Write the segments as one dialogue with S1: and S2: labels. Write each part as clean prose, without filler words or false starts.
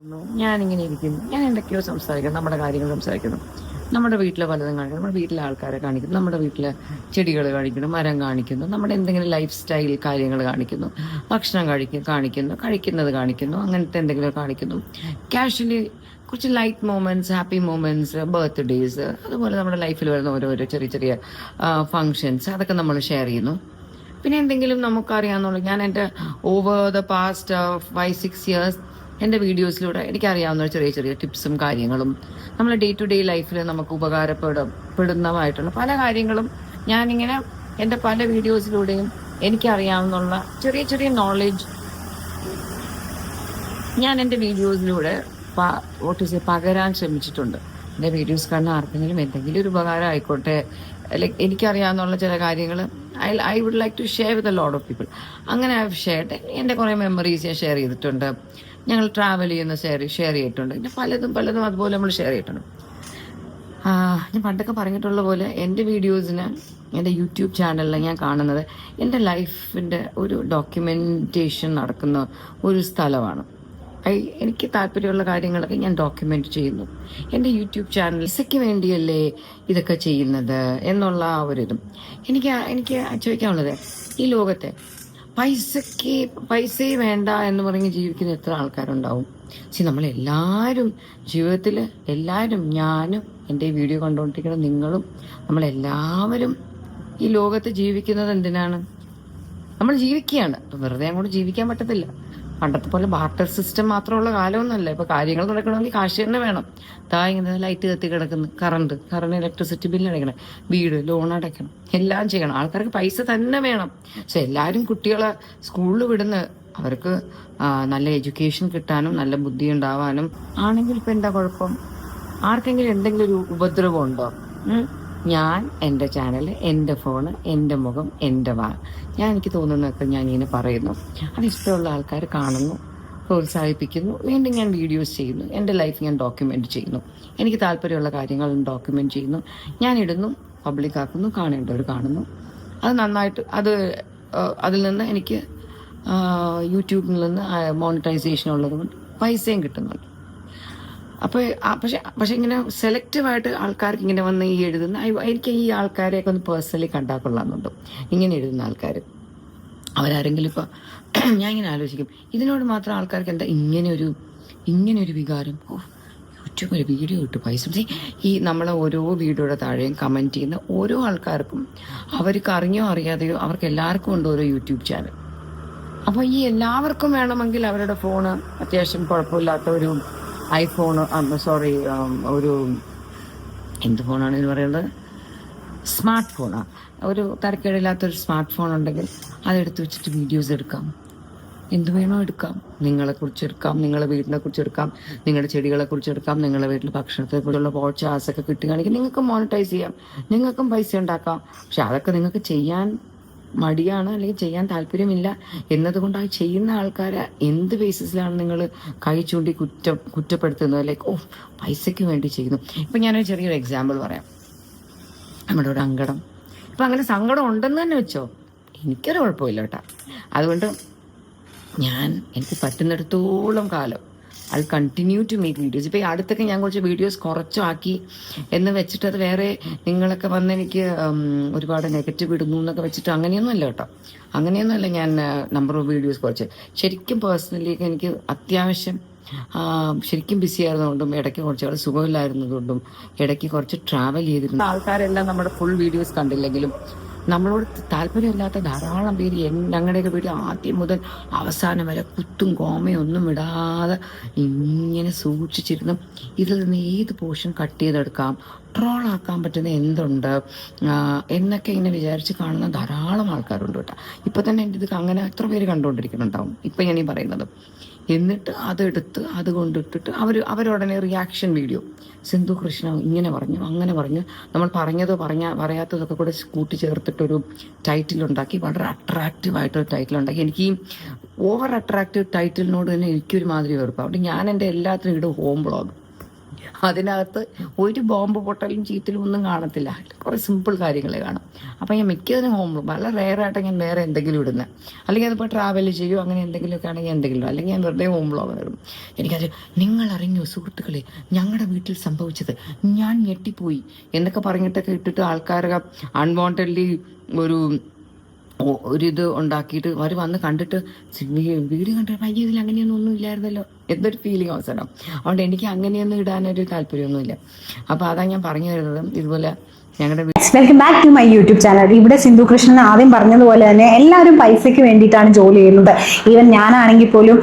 S1: ഞാനിങ്ങനെ ഇരിക്കുന്നു. ഞാൻ എന്തൊക്കെയോ സംസാരിക്കുന്നു. നമ്മുടെ കാര്യങ്ങൾ സംസാരിക്കുന്നു. നമ്മുടെ വീട്ടിലെ പലതും കാണിക്കുന്നു. നമ്മുടെ വീട്ടിലെ ആൾക്കാരെ കാണിക്കുന്നു. നമ്മുടെ വീട്ടിലെ ചെടികൾ കാണിക്കുന്നു. മരം കാണിക്കുന്നു. നമ്മുടെ എന്തെങ്കിലും ലൈഫ് സ്റ്റൈൽ കാര്യങ്ങൾ കാണിക്കുന്നു. ഭക്ഷണം കാണിക്കുന്നു. കഴിക്കുന്നത് കാണിക്കുന്നു. അങ്ങനത്തെ എന്തെങ്കിലും കാണിക്കുന്നു. കാഷ്വലി കുറച്ച് light moments, happy moments, birthdays, അതുപോലെ നമ്മുടെ ലൈഫിൽ വരുന്ന ഓരോരോ ചെറിയ ചെറിയ ഫങ്ഷൻസ് അതൊക്കെ നമ്മൾ ഷെയർ ചെയ്യുന്നു. പിന്നെ എന്തെങ്കിലും നമുക്കറിയാവുന്ന ഞാൻ എൻ്റെ ഓവർ ദ പാസ്റ്റ് 5-6 ഇയേഴ്സ് എൻ്റെ വീഡിയോസിലൂടെ എനിക്കറിയാവുന്ന ചെറിയ ചെറിയ ടിപ്സും കാര്യങ്ങളും നമ്മൾ ഡേ ടു ഡേ ലൈഫിൽ നമുക്ക് ഉപകാരപ്പെടുന്നതായിട്ടുള്ള പല കാര്യങ്ങളും ഞാനിങ്ങനെ എൻ്റെ പല വീഡിയോസിലൂടെയും എനിക്കറിയാവുന്ന ചെറിയ ചെറിയ നോളജ് ഞാൻ എൻ്റെ വീഡിയോസിലൂടെ പകരാൻ ശ്രമിച്ചിട്ടുണ്ട്. എൻ്റെ വീഡിയോസ് കാണുന്ന ആർക്കെങ്കിലും എന്തെങ്കിലും ഒരു ഉപകാരം ആയിക്കോട്ടെ, ലൈക്ക് എനിക്കറിയാവുന്ന ചില കാര്യങ്ങൾ I would like to share with a lot of people. അങ്ങനെ ഷെയർ എൻ്റെ കുറേ മെമ്മറീസ് ഞാൻ ഷെയർ ചെയ്തിട്ടുണ്ട്. ഞങ്ങൾ ട്രാവൽ ചെയ്യുന്ന ഷെയർ ചെയ്തിട്ടുണ്ട്. പിന്നെ പലതും അതുപോലെ നമ്മൾ ഷെയർ ചെയ്തിട്ടുണ്ട്. ഞാൻ പണ്ടൊക്കെ പറഞ്ഞിട്ടുള്ള പോലെ എൻ്റെ വീഡിയോസിന് എൻ്റെ യൂട്യൂബ് ചാനലിൽ ഞാൻ കാണുന്നത് എൻ്റെ ലൈഫിൻ്റെ ഒരു ഡോക്യുമെൻറ്റേഷൻ നടക്കുന്ന ഒരു സ്ഥലമാണ്. എനിക്ക് താല്പര്യമുള്ള കാര്യങ്ങളൊക്കെ ഞാൻ ഡോക്യുമെന്റ് ചെയ്യുന്നു. എൻ്റെ യൂട്യൂബ് ചാനൽ പൈസയ്ക്ക് വേണ്ടിയല്ലേ ഇതൊക്കെ ചെയ്യുന്നത് എന്നുള്ള ആ ഒരിതും എനിക്ക് ചോദിക്കാനുള്ളത്, ഈ ലോകത്തെ പൈസയെ വേണ്ട എന്ന് പറഞ്ഞ് ജീവിക്കുന്ന എത്ര ആൾക്കാരുണ്ടാവും? നമ്മളെല്ലാവരും ജീവിതത്തിൽ എല്ലാവരും, ഞാനും എൻ്റെ വീഡിയോ കണ്ടുകൊണ്ടിരിക്കുന്ന നിങ്ങളും, നമ്മളെല്ലാവരും ഈ ലോകത്ത് ജീവിക്കുന്നത് എന്തിനാണ്? നമ്മൾ ജീവിക്കുകയാണ്. വെറുതെ അങ്ങോട്ട് ജീവിക്കാൻ പറ്റത്തില്ല. പണ്ടത്തെ പോലെ ബാർട്ടർ സിസ്റ്റം മാത്രമുള്ള കാലമൊന്നുമല്ല. ഇപ്പൊ കാര്യങ്ങൾ നടക്കണമെങ്കിൽ കാശ് തന്നെ വേണം. ഇങ്ങനെ ലൈറ്റ് കത്തി കിടക്കുന്നു, കറണ്ട് ഇലക്ട്രിസിറ്റി ബില്ല് അടയ്ക്കണം, വീട് ലോൺ അടയ്ക്കണം, എല്ലാം ചെയ്യണം. ആൾക്കാർക്ക് പൈസ തന്നെ വേണം. പക്ഷെ എല്ലാവരും കുട്ടികളെ സ്കൂളിൽ വിടുന്ന അവർക്ക് നല്ല എഡ്യൂക്കേഷൻ കിട്ടാനും നല്ല ബുദ്ധി ഉണ്ടാവാനും ആണെങ്കിൽ ഇപ്പൊ എന്താ കുഴപ്പം? ആർക്കെങ്കിലും എന്തെങ്കിലും ഒരു ഉപദ്രവം ഉണ്ടോ? ഞാൻ എൻ്റെ ചാനൽ, എൻ്റെ ഫോണ്, എൻ്റെ മുഖം, എൻ്റെ എനിക്ക് തോന്നുന്നതൊക്കെ ഞാൻ ഇങ്ങനെ പറയുന്നു. അത് ഇഷ്ടമുള്ള ആൾക്കാർ കാണുന്നു, പ്രോത്സാഹിപ്പിക്കുന്നു. വീണ്ടും ഞാൻ വീഡിയോസ് ചെയ്യുന്നു. എൻ്റെ ലൈഫ് ഞാൻ ഡോക്യുമെൻ്റ് ചെയ്യുന്നു. എനിക്ക് താല്പര്യമുള്ള കാര്യങ്ങൾ ഡോക്യുമെൻ്റ് ചെയ്യുന്നു. ഞാൻ ഇടുന്നു, പബ്ലിക് ആക്കുന്നു, കാണേണ്ടവർ കാണുന്നു. അത് നന്നായിട്ട് അതിൽ നിന്ന് എനിക്ക് യൂട്യൂബിൽ നിന്ന് മോണിറ്റൈസേഷൻ ഉള്ളതുകൊണ്ട് പൈസയും കിട്ടുന്നുണ്ട്. പക്ഷെ ഇങ്ങനെ സെലക്റ്റീവായിട്ട് ആൾക്കാർക്ക് ഇങ്ങനെ വന്ന് ഈ എഴുതുന്ന എനിക്ക് ഈ ആൾക്കാരെയൊക്കെ ഒന്ന് പേഴ്സണലി കണ്ടാൽ കൊള്ളാമെന്നുണ്ട്. ഇങ്ങനെ എഴുതുന്ന ആൾക്കാർ അവരാരെങ്കിലും ഇപ്പോൾ ഞാൻ ഇങ്ങനെ ആലോചിക്കും, ഇതിനോട് മാത്രം ആൾക്കാർക്ക് എന്താ ഇങ്ങനെ ഒരു വികാരം? യൂട്യൂബ് ഒരു വീഡിയോ ഇട്ട് പൈസ ഈ നമ്മളെ ഓരോ വീഡിയോയുടെ താഴെയും കമൻറ്റ് ചെയ്യുന്ന ഓരോ ആൾക്കാർക്കും അവർക്ക് അറിഞ്ഞോ അറിയാതെയോ അവർക്ക് എല്ലാവർക്കും ഉണ്ട് ഓരോ യൂട്യൂബ് ചാനൽ. അപ്പോൾ ഈ എല്ലാവർക്കും വേണമെങ്കിൽ അവരുടെ ഫോണ് അത്യാവശ്യം കുഴപ്പമില്ലാത്ത ഒരു ഐഫോൺ, ഒരു എന്ത് ഫോണാണ് ഇത് പറയുന്നത്, സ്മാർട്ട് ഫോണാണ്. ഒരു തരക്കേടില്ലാത്തൊരു സ്മാർട്ട് ഫോൺ ഉണ്ടെങ്കിൽ അതെടുത്ത് വെച്ചിട്ട് വീഡിയോസ് എടുക്കാം, എന്ത് വേണോ എടുക്കാം. നിങ്ങളെക്കുറിച്ച് എടുക്കാം, നിങ്ങളുടെ വീടിനെ കുറിച്ച് എടുക്കാം, നിങ്ങളുടെ ചെടികളെ കുറിച്ച് എടുക്കാം, നിങ്ങളുടെ വീട്ടിൽ ഭക്ഷണത്തെ കുറിച്ചുള്ള പോഡ്കാസ്റ്റൊക്കെ കിട്ടുകയാണെങ്കിൽ നിങ്ങൾക്ക് മോണിറ്റൈസ് ചെയ്യാം, നിങ്ങൾക്കും പൈസ ഉണ്ടാക്കാം. പക്ഷെ അതൊക്കെ നിങ്ങൾക്ക് ചെയ്യാൻ മടിയാണ്, അല്ലെങ്കിൽ ചെയ്യാൻ താല്പര്യമില്ല എന്നതുകൊണ്ട് ആ ചെയ്യുന്ന ആൾക്കാരെ എന്ത് ബേസിസിലാണ് നിങ്ങൾ കൈ ചൂണ്ടി കുറ്റപ്പെടുത്തുന്നത്? ലൈക്ക് പൈസയ്ക്ക് വേണ്ടി ചെയ്യുന്നു. ഇപ്പം ഞാനൊരു ചെറിയൊരു എക്സാമ്പിൾ പറയാം. നമ്മുടെ ഒരു സങ്കടം, ഇപ്പം അങ്ങനെ സങ്കടം ഉണ്ടെന്ന് തന്നെ വെച്ചോ, എനിക്കൊരു കുഴപ്പമില്ല കേട്ടോ. അതുകൊണ്ട് എനിക്ക് പറ്റുന്നിടത്തോളം കാലം I continue to make videos. ഇപ്പോൾ ഈ അടുത്തൊക്കെ ഞാൻ കുറച്ച് വീഡിയോസ് കുറച്ചാക്കി എന്ന് വെച്ചിട്ട് അത് വേറെ നിങ്ങളൊക്കെ വന്ന് എനിക്ക് ഒരുപാട് നെഗറ്റീവ് ഇടുന്നു എന്നൊക്കെ വെച്ചിട്ട് അങ്ങനെയൊന്നുമല്ല കേട്ടോ. അങ്ങനെയൊന്നുമല്ല. ഞാൻ നമ്പർ ഓഫ് വീഡിയോസ് കുറച്ച് ശരിക്കും പേഴ്സണലി എനിക്ക് അത്യാവശ്യം ശരിക്കും ബിസി ആയിരുന്നതുകൊണ്ടും ഇടയ്ക്ക് കുറച്ച് സുഖമില്ലായിരുന്നതുകൊണ്ടും ഇടയ്ക്ക് കുറച്ച് ട്രാവൽ ചെയ്തിരുന്നു. ആൾക്കാരെല്ലാം നമ്മുടെ ഫുൾ വീഡിയോസ് കണ്ടില്ലെങ്കിലും നമ്മളോട് താല്പര്യമില്ലാത്ത ധാരാളം പേര് ഞങ്ങളുടെയൊക്കെ വീട്ടിൽ ആദ്യം മുതൽ അവസാനം വരെ കുത്തും കോമയും ഒന്നും ഇടാതെ ഇങ്ങനെ സൂക്ഷിച്ചിരുന്നു. ഇതിൽ നിന്ന് ഏത് പോർഷൻ കട്ട് ചെയ്തെടുക്കാം, ട്രോളാക്കാൻ പറ്റുന്ന എന്തുണ്ട് എന്നൊക്കെ ഇങ്ങനെ വിചാരിച്ച് കാണുന്ന ധാരാളം ആൾക്കാരുണ്ട് കേട്ടോ. ഇപ്പം തന്നെ എൻ്റെ ഇത് അങ്ങനെ എത്ര പേര് കണ്ടുകൊണ്ടിരിക്കുന്നുണ്ടാവും ഇപ്പം ഞാനീ പറയുന്നത്. എന്നിട്ട് അതെടുത്ത് അത് കൊണ്ടിട്ടിട്ട് അവരുടനെ റിയാക്ഷൻ വീഡിയോ, സിന്ധു കൃഷ്ണ ഇങ്ങനെ പറഞ്ഞു അങ്ങനെ പറഞ്ഞു, നമ്മൾ പറഞ്ഞതോ പറയാത്തതൊക്കെ കൂടെ കൂട്ടിച്ചേർത്തിട്ടൊരു ടൈറ്റിലുണ്ടാക്കി, വളരെ അട്രാക്റ്റീവായിട്ടൊരു ടൈറ്റിലുണ്ടാക്കി. എനിക്ക് ഈ ഓവർ അട്രാക്റ്റീവ് ടൈറ്റിലിനോട് തന്നെ എനിക്കൊരു മാതിരി വെറുപ്പാണ്. അതുകൊണ്ട് ഞാൻ എൻ്റെ എല്ലാത്തിനും ഇടും ഹോം ബ്ലോഗ്. അതിനകത്ത് ഒരു ബോംബ് പൊട്ടലും ചീറ്റലും ഒന്നും കാണത്തില്ല. കുറേ സിമ്പിൾ കാര്യങ്ങളെ കാണും. അപ്പം ഞാൻ മിക്കതിനും ഹോം ബ്ലോഗ്, വളരെ റെയറായിട്ട് ഞാൻ വേറെ എന്തെങ്കിലും ഇടുന്നത്, അല്ലെങ്കിൽ അതിപ്പോൾ ട്രാവൽ ചെയ്യുമോ അങ്ങനെ എന്തെങ്കിലുമൊക്കെ ആണെങ്കിൽ എന്തെങ്കിലും, അല്ലെങ്കിൽ ഞാൻ വെറുതെ ഹോം ബ്ലോഗ് ഇടും. എനിക്കത് നിങ്ങൾ അറിഞ്ഞു സുഹൃത്തുക്കളെ ഞങ്ങളുടെ വീട്ടിൽ സംഭവിച്ചത്, ഞാൻ ഞെട്ടിപ്പോയി എന്നൊക്കെ പറഞ്ഞിട്ടൊക്കെ ഇട്ടിട്ട് ആൾക്കാരൊക്കെ അൺവാണ്ടഡ്ലി ഒരിത് ഉണ്ടാക്കിയിട്ട് അവർ വന്ന് കണ്ടിട്ട് വീഡിയോ കണ്ടിട്ട് അയ്യോ ഇതിൽ അങ്ങനെയൊന്നും ഒന്നും ഇല്ലായിരുന്നല്ലോ എന്തൊരു ഫീലിംഗ് അവസരം. അതുകൊണ്ട് എനിക്ക് അങ്ങനെയൊന്നും ഇടാനൊരു താല്പര്യമൊന്നുമില്ല. അപ്പോൾ അതാണ് ഞാൻ പറഞ്ഞു തരുന്നത്. ഇതുപോലെ ഞങ്ങളുടെ
S2: welcome back to my YouTube channel. ഇവിടെ സിന്ധു കൃഷ്ണൻ ആദ്യം പറഞ്ഞതുപോലെ തന്നെ എല്ലാവരും പൈസയ്ക്ക് വേണ്ടിയിട്ടാണ് ജോലി ചെയ്യുന്നത്. ഈവൻ ഞാനാണെങ്കിൽ പോലും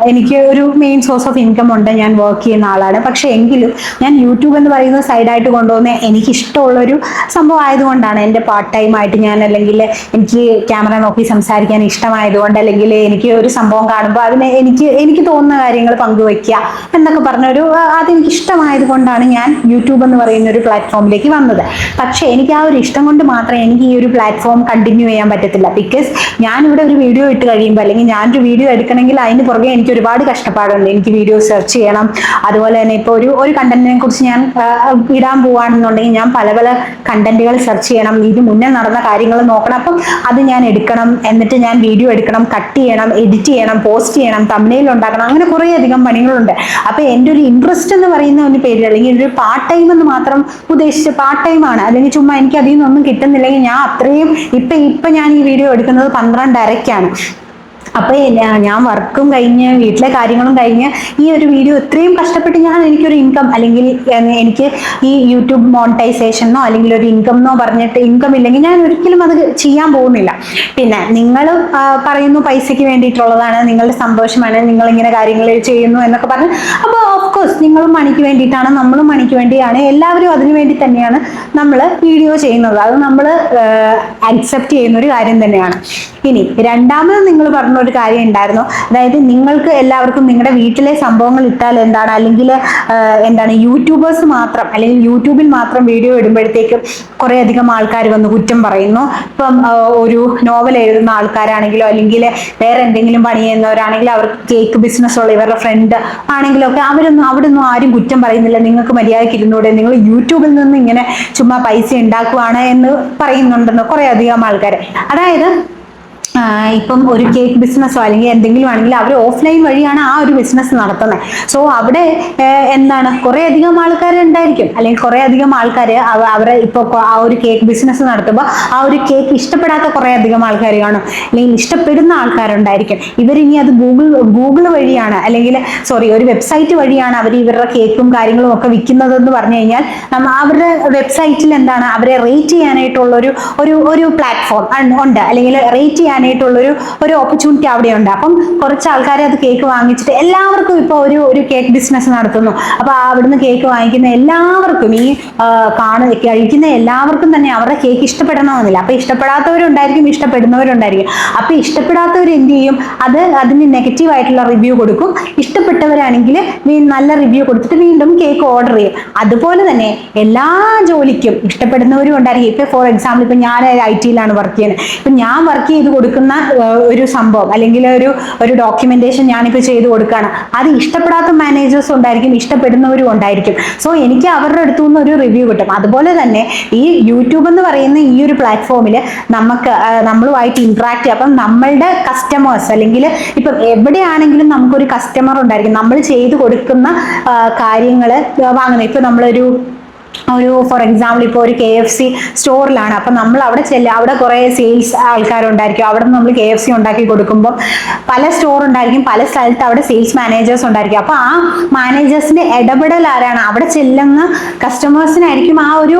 S2: എനിക്ക് ഒരു മെയിൻ സോഴ്സ് ഓഫ് ഇൻകം ഉണ്ട്, ഞാൻ വർക്ക് ചെയ്യുന്ന ആളാണ്. പക്ഷെ എങ്കിലും ഞാൻ യൂട്യൂബ് എന്ന് പറയുന്ന സൈഡായിട്ട് കൊണ്ടുവന്ന എനിക്കിഷ്ടമുള്ളൊരു സംഭവം ആയതുകൊണ്ടാണ്, എൻ്റെ പാർട്ട് ടൈം ആയിട്ട് ഞാൻ, അല്ലെങ്കിൽ എനിക്ക് ക്യാമറ നോക്കി സംസാരിക്കാൻ ഇഷ്ടമായതുകൊണ്ട്, അല്ലെങ്കിൽ എനിക്ക് ഒരു സംഭവം കാണുമ്പോൾ അതിനെ എനിക്ക് തോന്നുന്ന കാര്യങ്ങൾ പങ്കുവയ്ക്കുക എന്നൊക്കെ പറഞ്ഞൊരു അതെനിക്ക് ഇഷ്ടമായത് കൊണ്ടാണ് ഞാൻ യൂട്യൂബ് എന്ന് പറയുന്ന ഒരു പ്ലാറ്റ്ഫോമിലേക്ക് വന്നത്. പക്ഷെ എനിക്ക് ആ ഒരു ഇഷ്ടം കൊണ്ട് മാത്രം എനിക്ക് ഈ ഒരു പ്ലാറ്റ്ഫോം കണ്ടിന്യൂ ചെയ്യാൻ പറ്റത്തില്ല. ബിക്കോസ് ഞാനിവിടെ ഒരു വീഡിയോ ഇട്ട് കഴിയുമ്പോൾ, അല്ലെങ്കിൽ ഞാനൊരു വീഡിയോ എടുക്കണമെങ്കിൽ അതിന് പുറകെ എനിക്ക് ഒരുപാട് കഷ്ടപ്പാടുണ്ട്. എനിക്ക് വീഡിയോ സെർച്ച് ചെയ്യണം. അതുപോലെ തന്നെ ഇപ്പോൾ ഒരു കണ്ടന്റിനെ കുറിച്ച് ഞാൻ ഇടാൻ പോവുകയാണെന്നുണ്ടെങ്കിൽ ഞാൻ പല പല കണ്ടന്റുകൾ സെർച്ച് ചെയ്യണം, ഇതിന് മുന്നേ നടന്ന കാര്യങ്ങൾ നോക്കണം. അപ്പം അത് ഞാൻ എടുക്കണം, എന്നിട്ട് ഞാൻ വീഡിയോ എടുക്കണം, കട്ട് ചെയ്യണം, എഡിറ്റ് ചെയ്യണം, പോസ്റ്റ് ചെയ്യണം, തംബ്നെയിൽ ഉണ്ടാക്കണം, അങ്ങനെ കുറേ അധികം പണികളുണ്ട്. അപ്പൊ എൻ്റെ ഒരു ഇൻട്രസ്റ്റ് എന്ന് പറയുന്ന ഒരു പേര്, അല്ലെങ്കിൽ ഒരു പാർട്ട് ടൈം എന്ന് മാത്രം ഉദ്ദേശിച്ച് പാർട്ട് ടൈം ആണ്, അല്ലെങ്കിൽ ചുമ്മാ എനിക്ക് അതിൽ നിന്നൊന്നും കിട്ടുന്നില്ലെങ്കിൽ ഞാൻ അത്രയും ഇപ്പൊ ഞാൻ ഈ വീഡിയോ എടുക്കുന്നത് 12:30-ക്കാണ്. അപ്പൊ ഞാൻ വർക്കും കഴിഞ്ഞ് വീട്ടിലെ കാര്യങ്ങളും കഴിഞ്ഞ് ഈ ഒരു വീഡിയോ ഇത്രയും കഷ്ടപ്പെട്ട് എനിക്കൊരു ഇൻകം, അല്ലെങ്കിൽ എനിക്ക് ഈ യൂട്യൂബ് മോണിറ്റൈസേഷനോ അല്ലെങ്കിൽ ഒരു ഇൻകം പറഞ്ഞിട്ട് ഇൻകം ഇല്ലെങ്കിൽ ഞാൻ ഒരിക്കലും അത് ചെയ്യാൻ പോകുന്നില്ല. പിന്നെ നിങ്ങൾ പറയുന്നു പൈസയ്ക്ക് വേണ്ടിയിട്ടുള്ളതാണ്, നിങ്ങളുടെ സന്തോഷമാണ്, നിങ്ങൾ ഇങ്ങനെ കാര്യങ്ങൾ ചെയ്യുന്നു എന്നൊക്കെ പറഞ്ഞു. അപ്പോൾ ഓഫ്കോഴ്സ് നിങ്ങളും മണിക്ക് വേണ്ടിയിട്ടാണ്, നമ്മളും മണിക്ക് വേണ്ടിയാണ്, എല്ലാവരും അതിനു വേണ്ടി തന്നെയാണ് നമ്മൾ വീഡിയോ ചെയ്യുന്നത്. അത് നമ്മൾ അക്സെപ്റ്റ് ചെയ്യുന്ന ഒരു കാര്യം തന്നെയാണ്. ഇനി രണ്ടാമത് നിങ്ങൾ പറഞ്ഞ ഒരു കാര്യം ഉണ്ടായിരുന്നു, അതായത് നിങ്ങൾക്ക് എല്ലാവർക്കും നിങ്ങളുടെ വീട്ടിലെ സംഭവങ്ങൾ ഇട്ടാൽ എന്താണ്, അല്ലെങ്കിൽ യൂട്യൂബേഴ്സ് മാത്രം, അല്ലെങ്കിൽ യൂട്യൂബിൽ മാത്രം വീഡിയോ ഇടുമ്പോഴത്തേക്കും കുറേ അധികം ആൾക്കാർ വന്ന് കുറ്റം പറയുന്നു. ഇപ്പം ഒരു നോവൽ എഴുതുന്ന ആൾക്കാരാണെങ്കിലോ, അല്ലെങ്കിൽ വേറെ എന്തെങ്കിലും പണി ചെയ്യുന്നവരാണെങ്കിലും, അവർക്ക് കേക്ക് ബിസിനസ് ഉള്ള ഇവരുടെ ഫ്രണ്ട് ആണെങ്കിലും ഒക്കെ അവിടെ ഒന്നും ആരും കുറ്റം പറയുന്നില്ല, നിങ്ങൾക്ക് മര്യാദയ്ക്ക് ഇരുന്നൂടെ, നിങ്ങൾ യൂട്യൂബിൽ നിന്ന് ഇങ്ങനെ ചുമ്മാ പൈസ ഉണ്ടാക്കുവാണ് എന്ന് പറയുന്നുണ്ടെന്ന് കുറേ അധികം ആൾക്കാർ. അതായത് ഇപ്പം ഒരു കേക്ക് ബിസിനസ്സോ അല്ലെങ്കിൽ എന്തെങ്കിലും ആണെങ്കിൽ അവർ ഓഫ്ലൈൻ വഴിയാണ് ആ ഒരു ബിസിനസ് നടത്തുന്നത്. സോ അവിടെ കുറേ അധികം ആൾക്കാർ ഉണ്ടായിരിക്കും, അല്ലെങ്കിൽ കുറേ അധികം ആൾക്കാർ അവരെ ഇപ്പോൾ ആ ഒരു കേക്ക് ബിസിനസ് നടത്തുമ്പോൾ ആ ഒരു കേക്ക് ഇഷ്ടപ്പെടാത്ത കുറേ അധികം ആൾക്കാർ കാണും, അല്ലെങ്കിൽ ഇഷ്ടപ്പെടുന്ന ആൾക്കാരുണ്ടായിരിക്കും. ഇവരിനി അത് ഗൂഗിൾ വഴിയാണ്, അല്ലെങ്കിൽ ഒരു വെബ്സൈറ്റ് വഴിയാണ് അവർ ഇവരുടെ കേക്കും കാര്യങ്ങളും ഒക്കെ വിൽക്കുന്നതെന്ന് പറഞ്ഞു കഴിഞ്ഞാൽ അവരുടെ വെബ്സൈറ്റിൽ അവരെ റേറ്റ് ചെയ്യാനായിട്ടുള്ള ഒരു പ്ലാറ്റ്ഫോം ഉണ്ട്, അല്ലെങ്കിൽ റേറ്റ് ചെയ്യാൻ ഒരു ഓപ്പർച്യൂണിറ്റി അവിടെയുണ്ട്. അപ്പം കുറച്ച് ആൾക്കാരെ അത് കേക്ക് വാങ്ങിച്ചിട്ട് എല്ലാവർക്കും ഇപ്പോൾ ഒരു കേക്ക് ബിസിനസ് നടത്തുന്നു. അപ്പൊ അവിടുന്ന് കേക്ക് വാങ്ങിക്കുന്ന എല്ലാവർക്കും, ഈ കഴിക്കുന്ന എല്ലാവർക്കും തന്നെ അവരുടെ കേക്ക് ഇഷ്ടപ്പെടണമെന്നില്ല. അപ്പൊ ഇഷ്ടപ്പെടാത്തവരുണ്ടായിരിക്കും, ഇഷ്ടപ്പെടുന്നവരുണ്ടായിരിക്കും. അപ്പൊ ഇഷ്ടപ്പെടാത്തവർ എന്ത് ചെയ്യും, അതിന് നെഗറ്റീവ് ആയിട്ടുള്ള റിവ്യൂ കൊടുക്കും. ഇഷ്ടപ്പെട്ടവരാണെങ്കിൽ നല്ല റിവ്യൂ കൊടുത്തിട്ട് വീണ്ടും കേക്ക് ഓർഡർ ചെയ്യും. അതുപോലെ തന്നെ എല്ലാ ജോലിക്കും ഇഷ്ടപ്പെടുന്നവരും ഉണ്ടായിരിക്കും. ഇപ്പൊ ഫോർ എക്സാമ്പിൾ ഇപ്പൊ ഞാൻ IT-യിലാണ് വർക്ക് ചെയ്യുന്നത്. ഇപ്പൊ ഞാൻ വർക്ക് ചെയ്ത് കൊടുക്കുന്ന ഒരു സംഭവം, അല്ലെങ്കിൽ ഒരു ഡോക്യുമെന്റേഷൻ ഞാനിപ്പോൾ ചെയ്ത് കൊടുക്കുകയാണ്, അത് ഇഷ്ടപ്പെടാത്ത മാനേജേഴ്സ് ഉണ്ടായിരിക്കും, ഇഷ്ടപ്പെടുന്നവരും ഉണ്ടായിരിക്കും. സോ എനിക്ക് അവരുടെ അടുത്തു നിന്ന് ഒരു റിവ്യൂ കിട്ടും. അതുപോലെ തന്നെ ഈ യൂട്യൂബ് എന്ന് പറയുന്ന ഈ ഒരു പ്ലാറ്റ്ഫോമിൽ നമ്മളുമായിട്ട് ഇന്ററാക്ട് ചെയ്യാം. അപ്പം നമ്മളുടെ കസ്റ്റമേഴ്സ്, അല്ലെങ്കിൽ ഇപ്പം എവിടെയാണെങ്കിലും നമുക്കൊരു കസ്റ്റമർ ഉണ്ടായിരിക്കും, നമ്മൾ ചെയ്ത് കൊടുക്കുന്ന കാര്യങ്ങൾ വാങ്ങുന്നത്. ഇപ്പൊ നമ്മളൊരു ഫോർ എക്സാമ്പിൾ ഇപ്പോൾ ഒരു KFC സ്റ്റോറിലാണ്. അപ്പം നമ്മൾ അവിടെ കുറേ സെയിൽസ് ആൾക്കാരുണ്ടായിരിക്കും. അവിടെ നിന്ന് നമ്മൾ KFC ഉണ്ടാക്കി കൊടുക്കുമ്പോൾ പല സ്റ്റോർ ഉണ്ടായിരിക്കും, പല സ്ഥലത്ത് അവിടെ സെയിൽസ് മാനേജേഴ്സ് ഉണ്ടായിരിക്കും. അപ്പോൾ ആ മാനേജേഴ്സിന്റെ ഇടപെടൽ ആരാണ്, അവിടെ ചെല്ലുന്ന കസ്റ്റമേഴ്സിനായിരിക്കും ആ ഒരു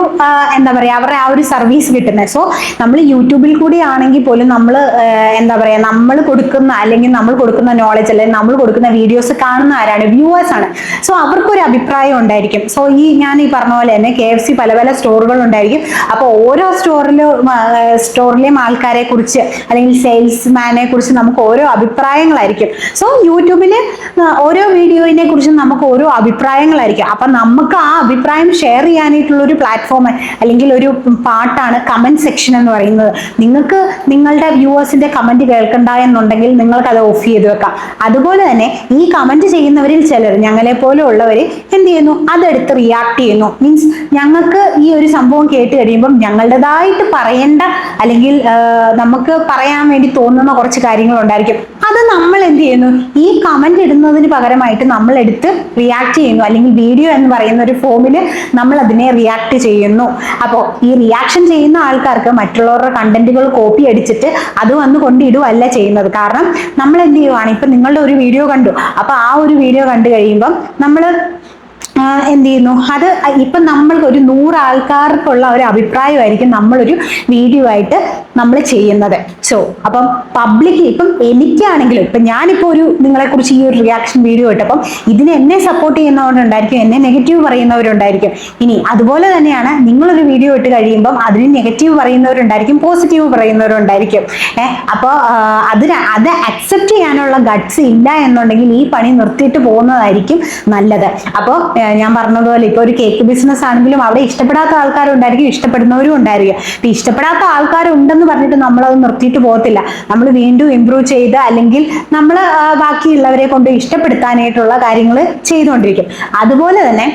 S2: അവരുടെ ആ ഒരു സർവീസ് കിട്ടുന്നത്. സോ നമ്മൾ യൂട്യൂബിൽ കൂടി ആണെങ്കിൽ പോലും നമ്മൾ നമ്മൾ കൊടുക്കുന്ന, അല്ലെങ്കിൽ നമ്മൾ കൊടുക്കുന്ന നോളജ്, അല്ലെങ്കിൽ നമ്മൾ കൊടുക്കുന്ന വീഡിയോസ് കാണുന്ന ആരാണ്, വ്യൂവേഴ്സ് ആണ്. സോ അവർക്കൊരു അഭിപ്രായം ഉണ്ടായിരിക്കും. സോ ഞാൻ ഈ പറഞ്ഞ പോലെ തന്നെ KFC പല പല സ്റ്റോറുകൾ ഉണ്ടായിരിക്കും. അപ്പോൾ ഓരോ സ്റ്റോറിലെയും ആൾക്കാരെ കുറിച്ച് അല്ലെങ്കിൽ സെയിൽസ്മാനെ കുറിച്ച് നമുക്ക് ഓരോ അഭിപ്രായങ്ങളായിരിക്കും. സോ യൂട്യൂബിൽ ഓരോ വീഡിയോയിനെ കുറിച്ച് നമുക്ക് ഓരോ അഭിപ്രായങ്ങളായിരിക്കും. അപ്പൊ നമുക്ക് ആ അഭിപ്രായം ഷെയർ ചെയ്യാനായിട്ടുള്ള ഒരു പ്ലാറ്റ്ഫോം അല്ലെങ്കിൽ ഒരു പാർട്ടാണ് കമന്റ് സെക്ഷൻ എന്ന് പറയുന്നത്. നിങ്ങൾക്ക് നിങ്ങളുടെ വ്യൂവേഴ്സിന്റെ കമന്റ് കേൾക്കണ്ട എന്നുണ്ടെങ്കിൽ നിങ്ങൾക്ക് അത് ഓഫ് ചെയ്ത് വെക്കാം. അതുപോലെ തന്നെ ഈ കമന്റ് ചെയ്യുന്നവരിൽ ചിലർ, ഞങ്ങളെ പോലെ ഉള്ളവർ എന്ത് ചെയ്യുന്നു, അതെടുത്ത് റിയാക്ട് ചെയ്യുന്നു. മീൻസ് ഞങ്ങൾക്ക് ഈ ഒരു സംഭവം കേട്ട് കഴിയുമ്പോൾ ഞങ്ങളുടേതായിട്ട് പറയേണ്ട അല്ലെങ്കിൽ നമുക്ക് പറയാൻ വേണ്ടി തോന്നുന്ന കുറച്ച് കാര്യങ്ങൾ ഉണ്ടായിരിക്കും. അത് നമ്മൾ എന്ത് ചെയ്യുന്നു, ഈ കമന്റ് ഇടുന്നതിന് പകരമായിട്ട് നമ്മൾ എടുത്ത് റിയാക്ട് ചെയ്യുന്നു. അല്ലെങ്കിൽ വീഡിയോ എന്ന് പറയുന്ന ഒരു ഫോമിൽ നമ്മൾ അതിനെ റിയാക്ട് ചെയ്യുന്നു. അപ്പോൾ ഈ റിയാക്ഷൻ ചെയ്യുന്ന ആൾക്കാർക്ക് മറ്റുള്ളവരുടെ കണ്ടന്റുകൾ കോപ്പി അടിച്ചിട്ട് അത് വന്ന് കൊണ്ടിടുവല്ല ചെയ്യുന്നത്. കാരണം നമ്മൾ എന്ത് ചെയ്യുവാണ്, ഇപ്പൊ നിങ്ങളുടെ ഒരു വീഡിയോ കണ്ടു, അപ്പൊ ആ ഒരു വീഡിയോ കണ്ടു കഴിയുമ്പം നമ്മൾ എന്ത് ചെയ്യുന്നു, അത് ഇപ്പൊ നമ്മൾക്ക് ഒരു 100 ആൾക്കാർക്കുള്ള ഒരു അഭിപ്രായമായിരിക്കും നമ്മളൊരു വീഡിയോ ആയിട്ട് നമ്മൾ ചെയ്യുന്നത്. സോ അപ്പം പബ്ലിക്, ഇപ്പം എനിക്കാണെങ്കിലും ഇപ്പൊ ഞാനിപ്പോ ഒരു നിങ്ങളെ കുറിച്ച് ഈ ഒരു റിയാക്ഷൻ വീഡിയോ ഇട്ടപ്പം ഇതിന് എന്നെ സപ്പോർട്ട് ചെയ്യുന്നവരുണ്ടായിരിക്കും, എന്നെ നെഗറ്റീവ് പറയുന്നവരുണ്ടായിരിക്കും. ഇനി അതുപോലെ തന്നെയാണ് നിങ്ങളൊരു വീഡിയോ ഇട്ട് കഴിയുമ്പം അതിന് നെഗറ്റീവ് പറയുന്നവരുണ്ടായിരിക്കും, പോസിറ്റീവ് പറയുന്നവരുണ്ടായിരിക്കും. അപ്പോൾ അത് അക്സെപ്റ്റ് ചെയ്യാനുള്ള ഗട്ട്സ് ഇല്ല എന്നുണ്ടെങ്കിൽ ഈ പണി നിർത്തിയിട്ട് പോകുന്നതായിരിക്കും നല്ലത്. അപ്പോൾ ഞാൻ പറഞ്ഞതുപോലെ ഇപ്പൊ ഒരു കേക്ക് ബിസിനസ് ആണെങ്കിലും അവിടെ ഇഷ്ടപ്പെടാത്ത ആൾക്കാരുണ്ടായിരിക്കും, ഇഷ്ടപ്പെടുന്നവരും ഉണ്ടായിരിക്കും. ഇപ്പൊ ഇഷ്ടപ്പെടാത്ത ആൾക്കാരുണ്ടെന്ന് പറഞ്ഞിട്ട് നമ്മൾ അത് നിർത്തിയിട്ട് പോകത്തില്ല. നമ്മൾ വീണ്ടും ഇംപ്രൂവ് ചെയ്ത് അല്ലെങ്കിൽ നമ്മൾ ബാക്കിയുള്ളവരെ കൊണ്ട് ഇഷ്ടപ്പെടുത്താനായിട്ടുള്ള കാര്യങ്ങൾ ചെയ്തുകൊണ്ടിരിക്കും. അതുപോലെ തന്നെ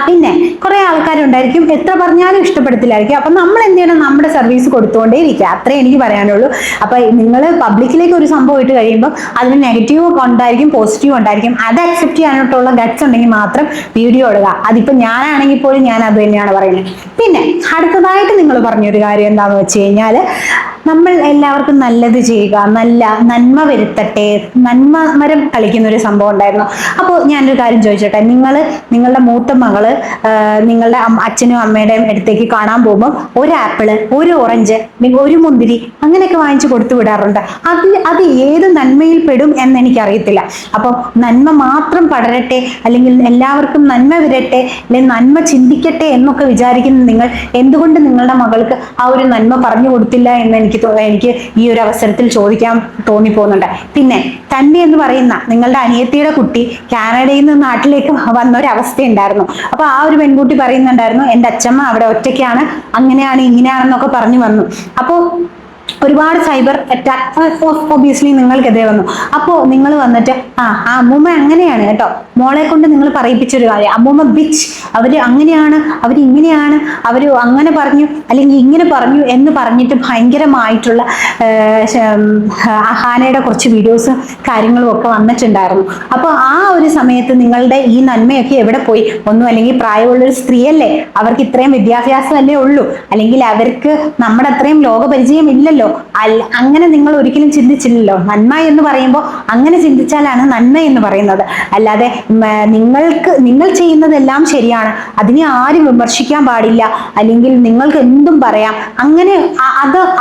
S2: പിന്നെ കുറെ ആൾക്കാരുണ്ടായിരിക്കും എത്ര പറഞ്ഞാലും ഇഷ്ടപ്പെടത്തില്ലായിരിക്കും. അപ്പൊ നമ്മൾ എന്ത് ചെയ്യണം, നമ്മുടെ സർവീസ് കൊടുത്തുകൊണ്ടേ ഇരിക്കുക. അത്രേ എനിക്ക് പറയാനുള്ളൂ. അപ്പൊ നിങ്ങൾ പബ്ലിക്കിലേക്ക് ഒരു സംഭവം ഇട്ട് കഴിയുമ്പോൾ അതിന് നെഗറ്റീവ് ഉണ്ടായിരിക്കും, പോസിറ്റീവ് ഉണ്ടായിരിക്കും. അത് അക്സെപ്റ്റ് ചെയ്യാനായിട്ടുള്ള ഗട്ട്സ് ഉണ്ടെങ്കിൽ മാത്രം വീഡിയോ ഇടുക. അതിപ്പോ ഞാനാണെങ്കിൽ പോലും ഞാൻ അത് തന്നെയാണ് പറയുന്നത്. പിന്നെ അടുത്തതായിട്ട് നിങ്ങൾ പറഞ്ഞൊരു കാര്യം എന്താണെന്ന് വെച്ച് കഴിഞ്ഞാൽ, നമ്മൾ എല്ലാവർക്കും നല്ലത് ചെയ്യുക, നന്മ വരുത്തട്ടെ, നന്മ മരം കളിക്കുന്ന ഒരു സംഭവം ഉണ്ടായിരുന്നു. അപ്പോൾ ഞാനൊരു കാര്യം ചോദിച്ചോട്ടെ, നിങ്ങളുടെ മൂത്ത മകള് നിങ്ങളുടെ അച്ഛനും അമ്മയുടെയും അടുത്തേക്ക് കാണാൻ പോകുമ്പോൾ ഒരു ആപ്പിള്, ഒരു ഓറഞ്ച്, ഒരു മുന്തിരി അങ്ങനെയൊക്കെ വാങ്ങിച്ചു കൊടുത്തു വിടാറുണ്ട്. അത് ഏത് നന്മയിൽ പെടും എന്ന് എനിക്കറിയത്തില്ല. അപ്പോൾ നന്മ മാത്രം പടരട്ടെ, അല്ലെങ്കിൽ എല്ലാവർക്കും നന്മ വരട്ടെ, അല്ലെങ്കിൽ നന്മ ചിന്തിക്കട്ടെ എന്നൊക്കെ വിചാരിക്കുന്ന നിങ്ങൾ എന്തുകൊണ്ട് നിങ്ങളുടെ മകൾക്ക് ആ ഒരു നന്മ പറഞ്ഞു കൊടുത്തില്ല എന്ന് എനിക്ക് ഈ ഒരു അവസരത്തിൽ ചോദിക്കാൻ തോന്നിപ്പോകുന്നുണ്ട്. പിന്നെ തന്നെ എന്ന് പറയുന്ന നിങ്ങളുടെ അനിയത്തിയുടെ കുട്ടി കാനഡയിൽ നിന്ന് നാട്ടിലേക്ക് വന്ന ഒരു അവസ്ഥ ഉണ്ടായിരുന്നു. അപ്പൊ ആ ഒരു പെൺകുട്ടി പറയുന്നുണ്ടായിരുന്നു, എൻ്റെ അച്ഛമ്മ അവിടെ ഒറ്റയ്ക്കാണ്, അങ്ങനെയാണ് ഇങ്ങനെയാണെന്നൊക്കെ പറഞ്ഞു വന്നു. അപ്പോൾ ഒരുപാട് സൈബർ അറ്റാക്ക് ഒബിയസ്ലി നിങ്ങൾക്കെതിരെ വന്നു. അപ്പോൾ നിങ്ങൾ വന്നിട്ട് ആ അമ്മൂമ്മ അങ്ങനെയാണ് കേട്ടോ, മോളെ കൊണ്ട് നിങ്ങൾ പറയിപ്പിച്ചൊരു കാര്യം, അമ്മൂമ്മ ബിച്ച്, അവര് അങ്ങനെയാണ്, അവര് ഇങ്ങനെയാണ്, അവര് അങ്ങനെ പറഞ്ഞു അല്ലെങ്കിൽ ഇങ്ങനെ പറഞ്ഞു എന്ന് പറഞ്ഞിട്ട് ഭയങ്കരമായിട്ടുള്ള അഹാനയുടെ കുറച്ച് വീഡിയോസും കാര്യങ്ങളും ഒക്കെ വന്നിട്ടുണ്ടായിരുന്നു. അപ്പോൾ ആ ഒരു സമയത്ത് നിങ്ങളുടെ ഈ നന്മയൊക്കെ എവിടെ പോയി? ഒന്നും അല്ലെങ്കിൽ പ്രായമുള്ളൊരു സ്ത്രീയല്ലേ, അവർക്ക് ഇത്രയും വിദ്യാഭ്യാസമല്ലേ ഉള്ളൂ, അല്ലെങ്കിൽ അവർക്ക് നമ്മുടെ അത്രയും ലോകപരിചയം ഇല്ലല്ലോ. അങ്ങനെ നിങ്ങൾ ഒരിക്കലും ചിന്തിച്ചില്ലല്ലോ. നന്മ എന്ന് പറയുമ്പോൾ അങ്ങനെ ചിന്തിച്ചാലാണ് നന്മ എന്ന് പറയുന്നത്. അല്ലാതെ നിങ്ങൾ ചെയ്യുന്നതെല്ലാം ശരിയാണ്, അതിനെ ആരും വിമർശിക്കാൻ പാടില്ല, അല്ലെങ്കിൽ നിങ്ങൾക്ക് എന്തും പറയാം, അങ്ങനെ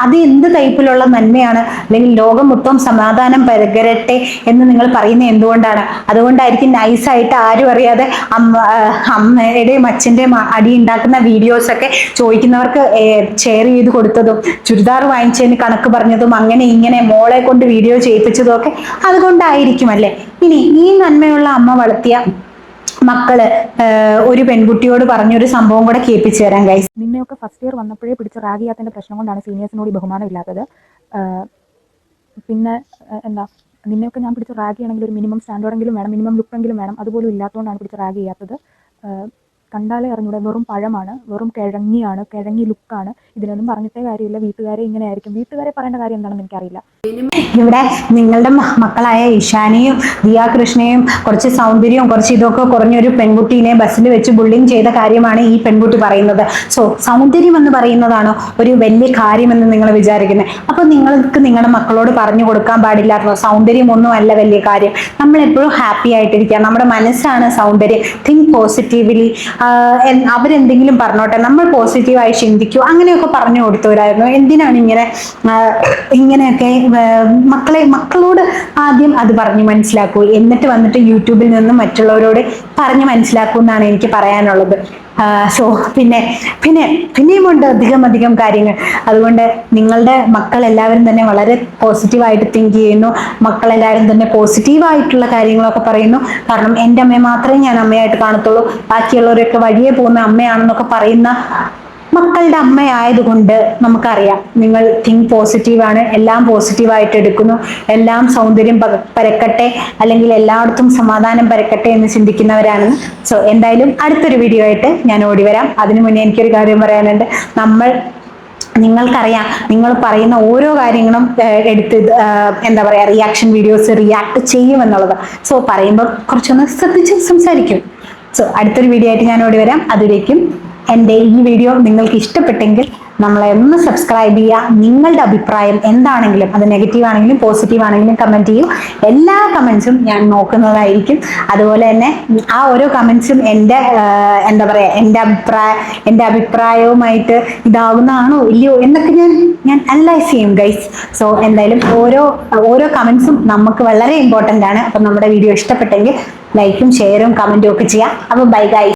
S2: അത് എന്ത് ടൈപ്പിലുള്ള നന്മയാണ്? അല്ലെങ്കിൽ ലോകം മൊത്തം സമാധാനം പകരട്ടെ എന്ന് നിങ്ങൾ പറയുന്നത് എന്തുകൊണ്ടാണ്? അതുകൊണ്ടായിരിക്കും നൈസായിട്ട് ആരും അറിയാതെ അമ്മയുടെയും അച്ഛൻ്റെയും അടി ഉണ്ടാക്കുന്ന വീഡിയോസ് ഒക്കെ ചോദിക്കുന്നവർക്ക് ഷെയർ ചെയ്ത് കൊടുത്തതും, ചുരിദാർ വാങ്ങിച്ചതിന് കണക്ക് പറഞ്ഞതും, അങ്ങനെ ഇങ്ങനെ മോളെ കൊണ്ട് വീഡിയോ ചെയ്യിപ്പിച്ചതും ഒക്കെ അതുകൊണ്ടായിരിക്കും അല്ലേ. ഇനി ഈ നന്മയുള്ള അമ്മ വളർത്തിയ മക്കള് ഒരു പെൺകുട്ടിയോട് പറഞ്ഞൊരു സംഭവം കൂടെ കേൾപ്പിച്ചു തരാം ഗൈസ്.
S3: നിന്നെയൊക്കെ ഫസ്റ്റ് ഇയർ വന്നപ്പോഴേ പിടിച്ച് റാഗ് ചെയ്യാത്തതിന്റെ പ്രശ്നം കൊണ്ടാണ് സീനിയേഴ്സിനോട് ബഹുമാനം ഇല്ലാത്തത്. പിന്നെ എന്താ, നിന്നെയൊക്കെ ഞാൻ പിടിച്ച് റാഗ് ചെയ്യണമെങ്കിൽ ഒരു മിനിമം സ്റ്റാൻഡേർഡെങ്കിലും വേണം, മിനിമം ലുക്കെങ്കിലും വേണം. അതുപോലും ഇല്ലാത്തതുകൊണ്ടാണ് പിടിച്ച് റാഗ് ചെയ്യാത്തത്. കണ്ടാലേ അറിഞ്ഞൂടെ, വെറും പഴമാണ്, വെറും കിഴങ്ങി ലുക്കാണ്. ഇതിനൊന്നും പറഞ്ഞിട്ടേ കാര്യമില്ല. വീട്ടുകാരെ ഇങ്ങനെ ആയിരിക്കും. വീട്ടുകാരെ പറയേണ്ട കാര്യം എന്താണെന്ന് എനിക്കറിയില്ല.
S2: ഇവിടെ നിങ്ങളുടെ മക്കളായ ഇഷാനിയും ദിയാകൃഷ്ണയും കുറച്ച് സൗന്ദര്യവും കുറച്ച് ഇതൊക്കെ കുറഞ്ഞൊരു പെൺകുട്ടീനെ ബസ്സിൽ വെച്ച് ബുള്ളിങ് ചെയ്ത കാര്യമാണ് ഈ പെൺകുട്ടി പറയുന്നത്. സോ സൗന്ദര്യം എന്ന് പറയുന്നതാണോ ഒരു വലിയ കാര്യമെന്ന് നിങ്ങൾ വിചാരിക്കുന്നത്? അപ്പൊ നിങ്ങൾക്ക് നിങ്ങളുടെ മക്കളോട് പറഞ്ഞു കൊടുക്കാൻ പാടില്ലായിരുന്നോ, സൗന്ദര്യം ഒന്നും അല്ല വലിയ കാര്യം, നമ്മൾ എപ്പോഴും ഹാപ്പി ആയിട്ടിരിക്കുക, നമ്മുടെ മനസ്സാണ് സൗന്ദര്യം, തിങ്ക് പോസിറ്റീവ്ലി, അവരെന്തെങ്കിലും പറഞ്ഞോട്ടെ, നമ്മൾ പോസിറ്റീവായി ചിന്തിക്കൂ, അങ്ങനെയൊക്കെ പറഞ്ഞു കൊടുത്തവരായിരുന്നു. എന്തിനാണ് ഇങ്ങനെയൊക്കെ? മക്കളോട് ആദ്യം അത് പറഞ്ഞു മനസ്സിലാക്കൂ, എന്നിട്ട് വന്നിട്ട് യൂട്യൂബിൽ നിന്നും മറ്റുള്ളവരോട് പറഞ്ഞു മനസ്സിലാക്കൂ എന്നാണ് എനിക്ക് പറയാനുള്ളത്. സോ പിന്നെയുമുണ്ട് അധികം കാര്യങ്ങൾ. അതുകൊണ്ട് നിങ്ങളുടെ മക്കൾ എല്ലാവരും തന്നെ വളരെ പോസിറ്റീവായിട്ട് തിങ്ക് ചെയ്യുന്നു. മക്കളെല്ലാവരും തന്നെ പോസിറ്റീവായിട്ടുള്ള കാര്യങ്ങളൊക്കെ പറയുന്നു. കാരണം എൻ്റെ അമ്മയെ മാത്രമേ ഞാൻ അമ്മയായിട്ട് കാണത്തുള്ളൂ, ബാക്കിയുള്ളവരൊക്കെ വഴിയെ പോകുന്ന അമ്മയാണെന്നൊക്കെ പറയുന്ന മക്കളുടെ അമ്മയായതുകൊണ്ട് നമുക്കറിയാം നിങ്ങൾ തിങ്ക് പോസിറ്റീവാണ്, എല്ലാം പോസിറ്റീവായിട്ട് എടുക്കുന്നു, എല്ലാം സൗന്ദര്യം പരക്കട്ടെ, അല്ലെങ്കിൽ എല്ലായിടത്തും സമാധാനം പരക്കട്ടെ എന്ന് ചിന്തിക്കുന്നവരാണെന്ന്. സോ എന്തായാലും അടുത്തൊരു വീഡിയോ ആയിട്ട് ഞാൻ ഓടി വരാം. അതിനു മുന്നേ എനിക്കൊരു കാര്യം പറയാനുണ്ട്. നിങ്ങൾക്കറിയാം, നിങ്ങൾ പറയുന്ന ഓരോ കാര്യങ്ങളും എടുത്ത് എന്താ പറയാ റിയാക്ഷൻ വീഡിയോസ് റിയാക്ട് ചെയ്യുമെന്നുള്ളത്. സോ പറയുമ്പോൾ കുറച്ചൊന്ന് ശ്രദ്ധിച്ച് സംസാരിക്കും. സോ അടുത്തൊരു വീഡിയോ ആയിട്ട് ഞാൻ ഓടി വരാം. അതിലേക്കും എൻ്റെ ഈ വീഡിയോ നിങ്ങൾക്ക് ഇഷ്ടപ്പെട്ടെങ്കിൽ നമ്മളെ ഒന്ന് സബ്സ്ക്രൈബ് ചെയ്യുക. നിങ്ങളുടെ അഭിപ്രായം എന്താണെങ്കിലും, അത് നെഗറ്റീവ് ആണെങ്കിലും പോസിറ്റീവ് ആണെങ്കിലും കമൻറ്റ് ചെയ്യൂ. എല്ലാ കമൻസും ഞാൻ നോക്കുന്നതായിരിക്കും. അതുപോലെ തന്നെ ആ ഓരോ കമൻസും എൻ്റെ എന്താ പറയുക എൻ്റെ അഭിപ്രായവുമായിട്ട് ഇതാകുന്നതാണോ ഇല്ലയോ എന്നൊക്കെ ഞാൻ അനലൈസ് ചെയ്യും ഗൈസ്. സോ എന്തായാലും ഓരോ കമൻസും നമുക്ക് വളരെ ഇമ്പോർട്ടൻ്റ് ആണ്. അപ്പം നമ്മുടെ വീഡിയോ ഇഷ്ടപ്പെട്ടെങ്കിൽ ലൈക്കും ഷെയറും കമൻറ്റും ഒക്കെ ചെയ്യാം. അപ്പോൾ ബൈ ഗൈസ്.